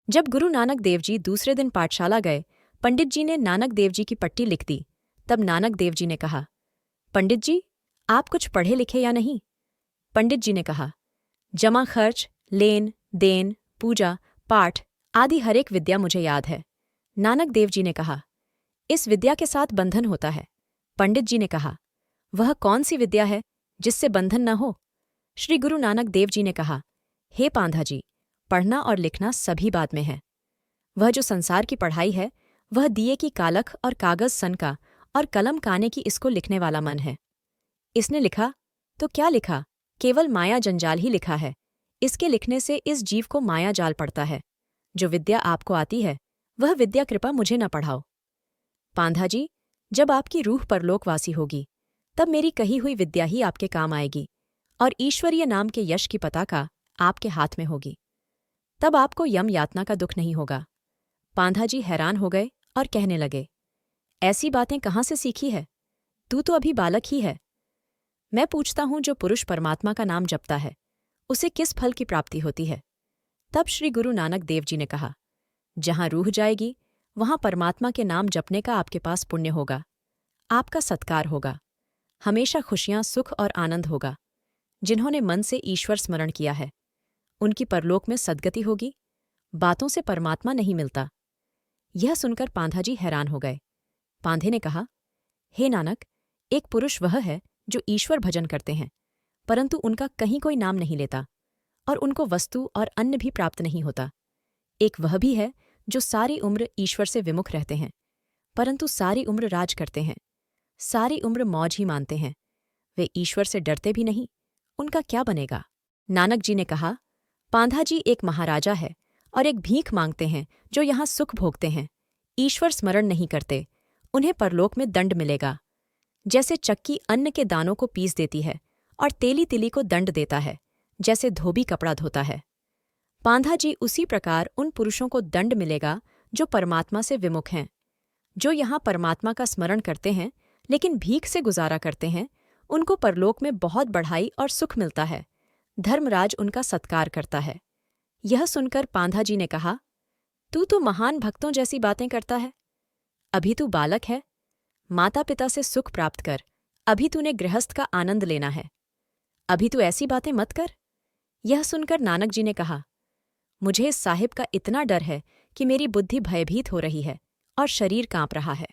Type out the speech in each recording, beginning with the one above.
जब गुरु नानक देव जी दूसरे दिन पाठशाला गए, पंडित जी ने नानक देव जी की पट्टी लिख दी। तब नानक देव जी ने कहा, पंडित जी, आप कुछ पढ़े लिखे या नहीं? पंडित जी ने कहा, जमा खर्च, लेन देन, पूजा पाठ आदि हर एक विद्या मुझे याद है। नानक देव जी ने कहा, इस विद्या के साथ बंधन होता है। पंडित जी ने कहा, वह कौन सी विद्या है जिससे बंधन न हो? श्री गुरु नानक देव जी ने कहा, हे पांधा जी, पढ़ना और लिखना सभी बात में है। वह जो संसार की पढ़ाई है, वह दिए की कालख और कागज सन का और कलम काने की इसको लिखने वाला मन है। इसने लिखा तो क्या लिखा, केवल माया जंजाल ही लिखा है। इसके लिखने से इस जीव को माया जाल पड़ता है। जो विद्या आपको आती है, वह विद्या कृपा मुझे न पढ़ाओ। पांधा जी, जब आपकी रूह परलोकवासी होगी, तब मेरी कही हुई विद्या ही आपके काम आएगी और ईश्वरीय नाम के यश की पताका आपके हाथ में होगी। तब आपको यम यातना का दुख नहीं होगा। पांधा जी हैरान हो गए और कहने लगे, ऐसी बातें कहाँ से सीखी है? तू तो अभी बालक ही है। मैं पूछता हूँ, जो पुरुष परमात्मा का नाम जपता है, उसे किस फल की प्राप्ति होती है? तब श्री गुरु नानक देव जी ने कहा, जहाँ रूह जाएगी, वहाँ परमात्मा के नाम जपने का आपके पास पुण्य होगा, आपका सत्कार होगा, हमेशा खुशियाँ, सुख और आनंद होगा। जिन्होंने मन से ईश्वर स्मरण किया है, उनकी परलोक में सद्गति होगी। बातों से परमात्मा नहीं मिलता। यह सुनकर पांधा जी हैरान हो गए। पांधे ने कहा, हे नानक, एक पुरुष वह है जो ईश्वर भजन करते हैं, परंतु उनका कहीं कोई नाम नहीं लेता और उनको वस्तु और अन्न भी प्राप्त नहीं होता। एक वह भी है जो सारी उम्र ईश्वर से विमुख रहते हैं, परंतु सारी उम्र राज करते हैं, सारी उम्र मौज ही मानते हैं। वे ईश्वर से डरते भी नहीं, उनका क्या बनेगा? नानक जी ने कहा, पांधा जी एक महाराजा है और एक भीख मांगते हैं जो यहाँ सुख भोगते हैं, ईश्वर स्मरण नहीं करते। उन्हें परलोक में दंड मिलेगा। जैसे चक्की अन्न के दानों को पीस देती है और तेली तिली को दंड देता है, जैसे धोबी कपड़ा धोता है। पांधा जी, उसी प्रकार उन पुरुषों को दंड मिलेगा जो परमात्मा से विमुख हैं। जो यहाँ परमात्मा का स्मरण करते हैं लेकिन भीख से गुजारा करते हैं, उनको परलोक में बहुत बढ़ाई और सुख मिलता है। धर्मराज उनका सत्कार करता है। यह सुनकर पांधा जी ने कहा, तू तो महान भक्तों जैसी बातें करता है। अभी तू बालक है, माता पिता से सुख प्राप्त कर। अभी तूने गृहस्थ का आनंद लेना है। अभी तू ऐसी बातें मत कर। यह सुनकर नानक जी ने कहा, मुझे इस साहिब का इतना डर है कि मेरी बुद्धि भयभीत हो रही है और शरीर कांप रहा है।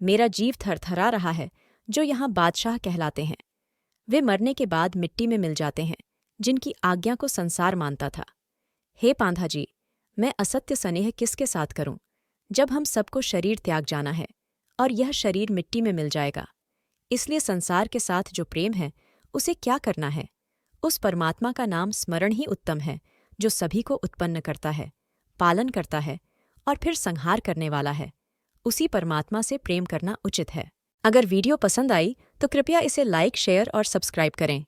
मेरा जीव थरथरा रहा है। जो यहाँ बादशाह कहलाते हैं, वे मरने के बाद मिट्टी में मिल जाते हैं, जिनकी आज्ञा को संसार मानता था। हे पांधा जी, मैं असत्य स्नेह किसके साथ करूं, जब हम सबको शरीर त्याग जाना है और यह शरीर मिट्टी में मिल जाएगा। इसलिए संसार के साथ जो प्रेम है, उसे क्या करना है? उस परमात्मा का नाम स्मरण ही उत्तम है, जो सभी को उत्पन्न करता है, पालन करता है और फिर संहार करने वाला है। उसी परमात्मा से प्रेम करना उचित है। अगर वीडियो पसंद आई तो कृपया इसे लाइक, शेयर और सब्सक्राइब करें।